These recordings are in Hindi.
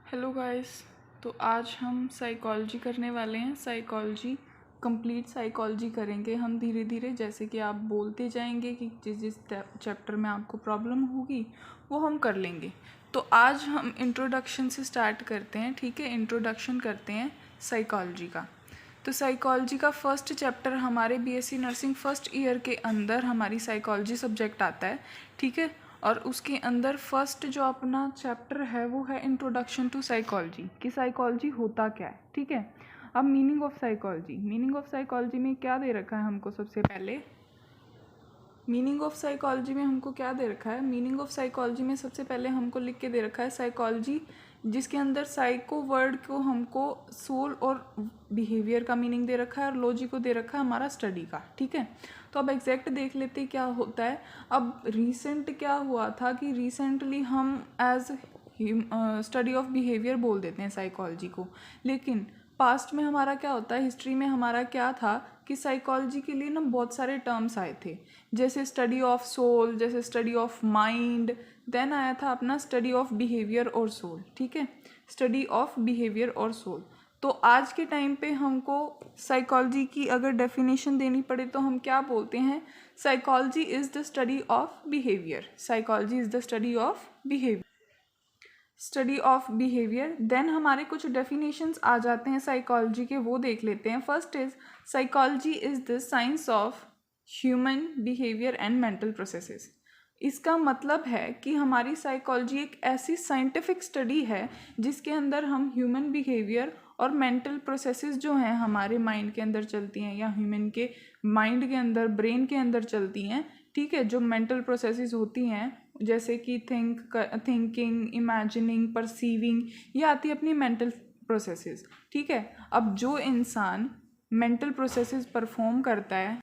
Hello guys. तो आज हम साइकोलॉजी करने वाले हैं। साइकोलॉजी कंप्लीट साइकोलॉजी करेंगे हम धीरे धीरे, जैसे कि आप बोलते जाएंगे कि जिस जिस चैप्टर में आपको प्रॉब्लम होगी वो हम कर लेंगे। तो आज हम इंट्रोडक्शन से स्टार्ट करते हैं, ठीक है। इंट्रोडक्शन करते हैं साइकोलॉजी का। तो साइकोलॉजी का फर्स्ट चैप्टर हमारे बीएससी नर्सिंग फर्स्ट ईयर के अंदर हमारी साइकोलॉजी सब्जेक्ट आता है, ठीक है। और उसके अंदर फर्स्ट जो अपना चैप्टर है वो है इंट्रोडक्शन टू साइकोलॉजी, कि साइकोलॉजी होता क्या है, ठीक है। अब meaning of psychology, meaning of psychology में क्या दे रखा है हमको? सबसे पहले मीनिंग ऑफ साइकोलॉजी में हमको क्या दे रखा है? मीनिंग ऑफ साइकोलॉजी में सबसे पहले हमको लिख के दे रखा है साइकोलॉजी, जिसके अंदर साइको वर्ड को हमको सोल और बिहेवियर का मीनिंग दे रखा है और लॉजी को दे रखा है हमारा स्टडी का, ठीक है। तो अब एग्जैक्ट देख लेते हैं क्या होता है। अब रिसेंट क्या हुआ था कि रिसेंटली हम एज स्टडी ऑफ बिहेवियर बोल देते हैं साइकोलॉजी को, लेकिन पास्ट में हमारा क्या होता है, हिस्ट्री में हमारा क्या था कि साइकोलॉजी के लिए ना बहुत सारे टर्म्स आए थे, जैसे स्टडी ऑफ सोल, जैसे स्टडी ऑफ माइंड, देन आया था अपना स्टडी ऑफ बिहेवियर और सोल, ठीक है। स्टडी ऑफ बिहेवियर और सोल। तो आज के टाइम पे हमको साइकोलॉजी की अगर डेफिनेशन देनी पड़े तो हम क्या बोलते हैं? Psychology is the study of behaviour. Psychology is the study of behaviour, study of behaviour. Then हमारे कुछ डेफिनेशंस आ जाते हैं साइकोलॉजी के, वो देख लेते हैं। First is psychology is the science of human behaviour and mental processes. इसका मतलब है कि हमारी साइकोलॉजी एक ऐसी साइंटिफिक स्टडी है जिसके अंदर हम ह्यूमन बिहेवियर और मेंटल प्रोसेसेस जो हैं हमारे माइंड के अंदर चलती हैं या ह्यूमन के माइंड के अंदर, ब्रेन के अंदर चलती हैं, ठीक है। जो मेंटल प्रोसेसेस होती हैं जैसे कि थिंकिंग, इमेजिनिंग, परसीविंग, ये आती है अपनी मेंटल प्रोसेसेस, ठीक है। अब जो इंसान मेंटल प्रोसेसेस परफॉर्म करता है,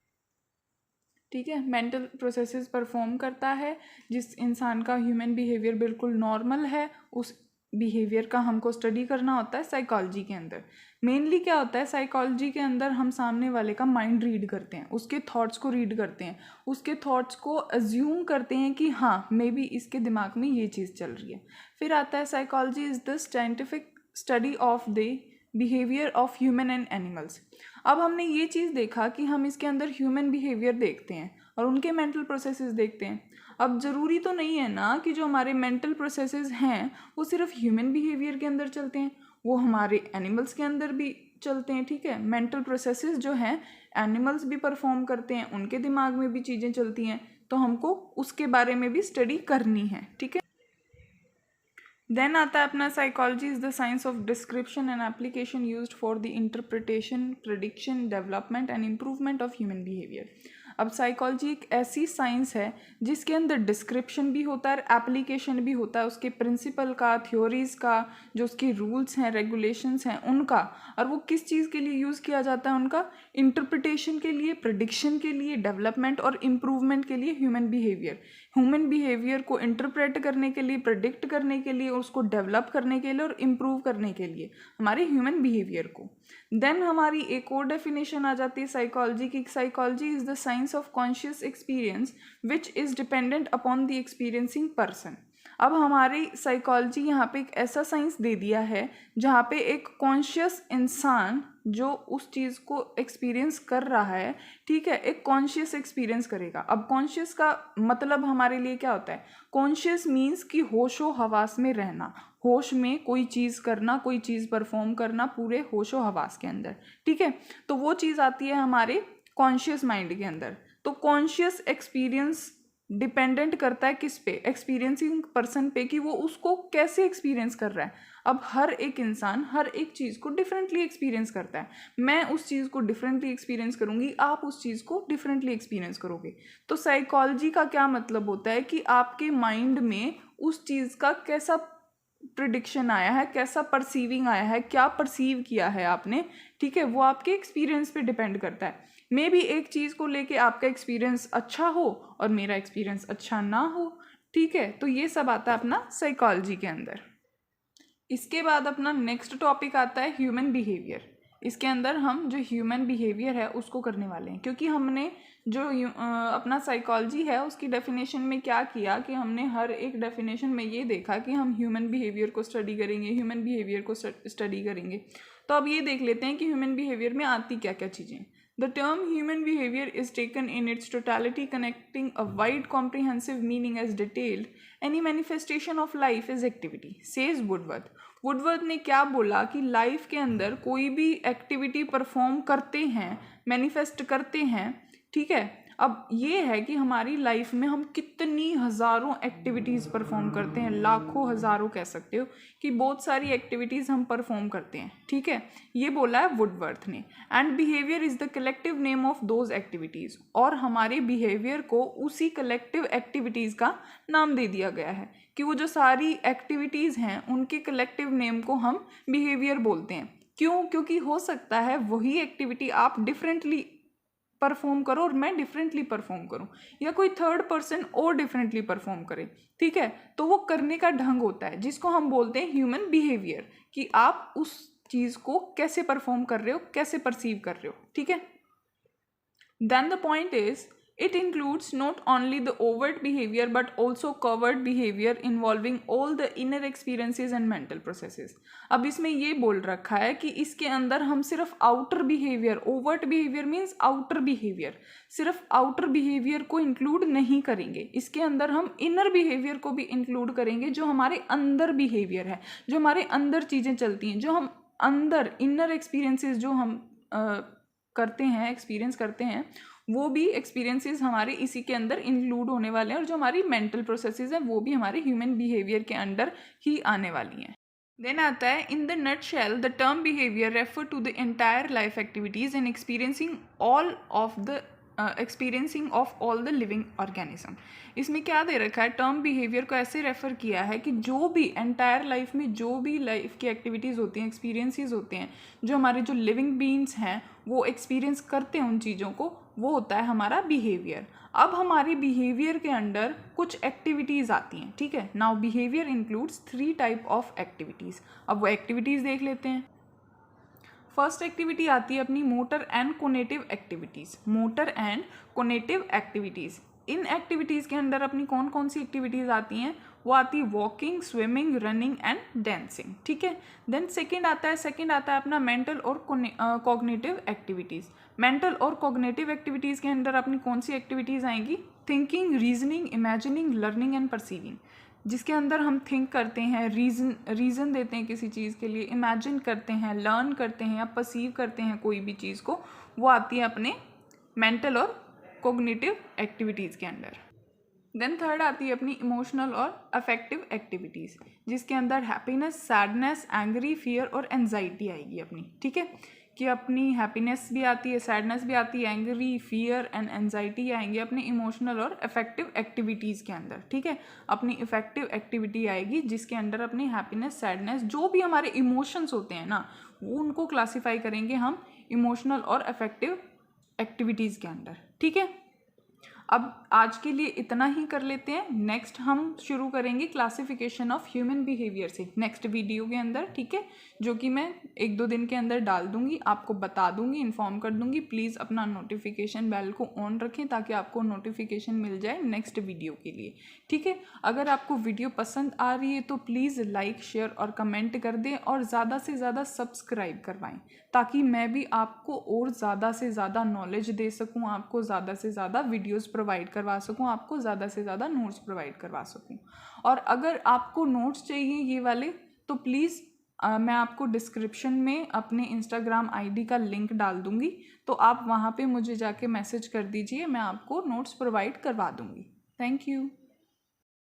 ठीक है, मेंटल प्रोसेसेस परफॉर्म करता है, जिस इंसान का ह्यूमन बिहेवियर बिल्कुल नॉर्मल है, उस बिहेवियर का हमको स्टडी करना होता है साइकोलॉजी के अंदर। मेनली क्या होता है साइकोलॉजी के अंदर, हम सामने वाले का माइंड रीड करते हैं, उसके थॉट्स को रीड करते हैं, उसके थॉट्स को अज्यूम करते हैं कि हाँ मे बी इसके दिमाग में ये चीज़ चल रही है। फिर आता है psychology is the scientific study of the behaviour of human and animals. अब हमने ये चीज़ देखा कि हम इसके अंदर ह्यूमन बिहेवियर देखते हैं और उनके मेंटल प्रोसेसेस देखते हैं। अब ज़रूरी तो नहीं है ना कि जो हमारे मेंटल प्रोसेसेस हैं वो सिर्फ ह्यूमन बिहेवियर के अंदर चलते हैं, वो हमारे एनिमल्स के अंदर भी चलते हैं, ठीक है। मेंटल प्रोसेसेस जो हैं एनिमल्स भी परफॉर्म करते हैं, उनके दिमाग में भी चीज़ें चलती हैं, तो हमको उसके बारे में भी स्टडी करनी है, ठीक है। देन आता है अपना psychology is the science of description and application used for the interpretation, prediction, development and improvement of human behaviour. अब साइकोलॉजी एक ऐसी साइंस है जिसके अंदर डिस्क्रिप्शन भी होता है और एप्लीकेशन भी होता है, उसके प्रिंसिपल का, थ्योरीज का, जो उसके रूल्स हैं, रेगुलेशंस हैं उनका। और वो किस चीज़ के लिए यूज़ किया जाता है? उनका इंटरप्रिटेशन के लिए, प्रिडिक्शन के लिए, डेवलपमेंट और इम्प्रूवमेंट के लिए। ह्यूमन बिहेवियर को इंटरप्रेट करने के लिए, प्रिडिक्ट करने के लिए, उसको डेवलप करने के लिए और इम्प्रूव करने के लिए हमारे ह्यूमन बिहेवियर को। देन हमारी एक और डेफिनेशन आ जाती है साइकोलॉजी की। Psychology is the science of conscious experience which is dependent upon the experiencing person. अब हमारी साइकोलॉजी यहाँ पे एक ऐसा साइंस दे दिया है जहाँ पे एक कॉन्शियस इंसान जो उस चीज़ को एक्सपीरियंस कर रहा है, ठीक है, एक कॉन्शियस एक्सपीरियंस करेगा। अब कॉन्शियस का मतलब हमारे लिए क्या होता है? कॉन्शियस मीन्स कि होशो हवास में रहना, होश में कोई चीज़ करना, कोई चीज़ परफॉर्म करना पूरे होशो हवास के अंदर, ठीक है। तो वो चीज़ आती है हमारे कॉन्शियस माइंड के अंदर। तो कॉन्शियस एक्सपीरियंस डिपेंडेंट करता है किस पे? एक्सपीरियंसिंग पर्सन पे, कि वो उसको कैसे एक्सपीरियंस कर रहा है। अब हर एक इंसान हर एक चीज़ को डिफरेंटली एक्सपीरियंस करता है। मैं उस चीज़ को डिफरेंटली एक्सपीरियंस करूँगी, आप उस चीज़ को डिफरेंटली एक्सपीरियंस करोगे। तो साइकोलॉजी का क्या मतलब होता है कि आपके माइंड में उस चीज़ का कैसा प्रिडिक्शन आया है, कैसा परसीविंग आया है, क्या परसीव किया है आपने, ठीक है, वो आपके एक्सपीरियंस पे डिपेंड करता है। मे बी एक चीज़ को लेके आपका एक्सपीरियंस अच्छा हो और मेरा एक्सपीरियंस अच्छा ना हो, ठीक है। तो ये सब आता है अपना साइकोलॉजी के अंदर। इसके बाद अपना नेक्स्ट टॉपिक आता है ह्यूमन बिहेवियर। इसके अंदर हम जो ह्यूमन बिहेवियर है उसको करने वाले हैं, क्योंकि हमने जो अपना साइकोलॉजी है उसकी डेफिनेशन में क्या किया कि हमने हर एक डेफिनेशन में ये देखा कि हम ह्यूमन बिहेवियर को स्टडी करेंगे, ह्यूमन बिहेवियर को स्टडी करेंगे। तो अब ये देख लेते हैं कि ह्यूमन बिहेवियर में आती क्या क्या चीज़ें। The term human behavior is taken in its totality, connecting a wide comprehensive meaning as detailed. Any manifestation of life is activity, says Woodworth. Woodworth ने क्या बोला कि लाइफ के अंदर कोई भी एक्टिविटी परफॉर्म करते हैं, मैनिफेस्ट करते हैं, ठीक है। अब ये है कि हमारी लाइफ में हम कितनी हज़ारों एक्टिविटीज़ परफॉर्म करते हैं, लाखों हज़ारों कह सकते हो कि बहुत सारी एक्टिविटीज़ हम परफॉर्म करते हैं, ठीक है। ये बोला है वुडवर्थ ने। And behaviour is the collective name of those activities, और हमारे बिहेवियर को उसी कलेक्टिव एक्टिविटीज़ का नाम दे दिया गया है कि वो जो सारी एक्टिविटीज़ हैं उनके कलेक्टिव नेम को हम बिहेवियर बोलते हैं। क्यों? क्योंकि हो सकता है वही एक्टिविटी आप डिफरेंटली परफॉर्म करो और मैं डिफरेंटली परफॉर्म करूं, या कोई थर्ड पर्सन और डिफरेंटली परफॉर्म करे, ठीक है। तो वो करने का ढंग होता है जिसको हम बोलते हैं ह्यूमन बिहेवियर, कि आप उस चीज़ को कैसे परफॉर्म कर रहे हो, कैसे परसीव कर रहे हो, ठीक है। Then the point is it includes not only the overt behavior but also covert behavior involving all the inner experiences and mental processes. अब इसमें ये बोल रखा है कि इसके अंदर हम सिर्फ outer behaviour, overt behaviour means outer behaviour, सिर्फ आउटर बिहेवियर को इंक्लूड नहीं करेंगे, इसके अंदर हम इनर बिहेवियर को भी इंक्लूड करेंगे, जो हमारे अंदर बिहेवियर है, जो हमारे अंदर चीज़ें चलती हैं, जो हम अंदर इनर एक्सपीरियंसेस जो हम करते हैं, एक्सपीरियंस करते हैं, वो भी एक्सपीरियंसेस हमारे इसी के अंदर इंक्लूड होने वाले हैं, और जो हमारी मेंटल प्रोसेसेस हैं वो भी हमारे ह्यूमन बिहेवियर के अंडर ही आने वाली हैं। देन आता है in the nutshell the term behaviour refer to the entire life activities and experiencing of all the living organism. इसमें क्या दे रखा है, टर्म बिहेवियर को ऐसे रेफर किया है कि जो भी एंटायर लाइफ में जो भी लाइफ की एक्टिविटीज़ होती हैं, एक्सपीरियंसेस होते हैं, जो हमारे जो लिविंग बीइंग्स हैं वो एक्सपीरियंस करते हैं उन चीज़ों को, वो होता है हमारा बिहेवियर। अब हमारी बिहेवियर के अंडर कुछ एक्टिविटीज़ आती हैं, ठीक है। Now behaviour includes 3 type of activities. अब वो एक्टिविटीज़ देख लेते हैं। फर्स्ट एक्टिविटी आती है अपनी motor and conative activities. Motor and conative activities, in activities के अंदर अपनी कौन कौन सी एक्टिविटीज़ आती हैं, वो आती है walking, swimming, running and dancing, ठीक है। देन सेकंड आता है अपना मेंटल और कॉग्निटिव एक्टिविटीज़। मेंटल और कॉग्निटिव एक्टिविटीज़ के अंदर अपनी कौन सी एक्टिविटीज़ आएंगी, thinking, reasoning, imagining, learning and perceiving, जिसके अंदर हम थिंक करते हैं, रीज़न देते हैं किसी चीज़ के लिए, इमेजिन करते हैं, लर्न करते हैं या परसीव करते हैं कोई भी चीज़ को, वो आती है अपने मेंटल और कॉग्निटिव एक्टिविटीज़ के अंडर। देन थर्ड आती है अपनी इमोशनल और अफेक्टिव एक्टिविटीज़, जिसके अंदर हैप्पीनेस, सैडनेस, एंग्री, फियर और एंजाइटी आएगी अपनी, ठीक है। कि अपनी हैप्पीनेस भी आती है, सैडनेस भी आती है, एंग्री, फियर एंड एंजाइटी आएंगे अपने इमोशनल और अफेक्टिव एक्टिविटीज़ के अंदर, ठीक है। अपनी इफेक्टिव एक्टिविटी आएगी जिसके अंदर अपनी हैप्पीनेस, सैडनेस, जो भी हमारे इमोशंस होते हैं ना, वो उनको क्लासीफाई करेंगे हम इमोशनल और अफेक्टिव एक्टिविटीज़ के अंदर, ठीक है। अब आज के लिए इतना ही कर लेते हैं। नेक्स्ट हम शुरू करेंगे क्लासिफिकेशन ऑफ ह्यूमन बिहेवियर से नेक्स्ट वीडियो के अंदर, ठीक है, जो कि मैं 1-2 दिन के अंदर डाल दूंगी, आपको बता दूंगी, इन्फॉर्म कर दूंगी। प्लीज़ अपना नोटिफिकेशन बेल को ऑन रखें ताकि आपको नोटिफिकेशन मिल जाए नेक्स्ट वीडियो के लिए, ठीक है। अगर आपको वीडियो पसंद आ रही है तो प्लीज़ लाइक, शेयर और कमेंट कर दें, और ज़्यादा से ज़्यादा सब्सक्राइब करवाएं ताकि मैं भी आपको और ज़्यादा से ज़्यादा नॉलेज दे सकूँ, आपको ज़्यादा से ज़्यादा वीडियोज़ प्रोवाइड करवा सकूँ, आपको ज़्यादा से ज़्यादा नोट्स प्रोवाइड करवा सकूँ। और अगर आपको नोट्स चाहिए ये वाले तो प्लीज़ मैं आपको डिस्क्रिप्शन में अपने इंस्टाग्राम आईडी का लिंक डाल दूँगी, तो आप वहाँ पे मुझे जाके मैसेज कर दीजिए, मैं आपको नोट्स प्रोवाइड करवा दूँगी। Thank you.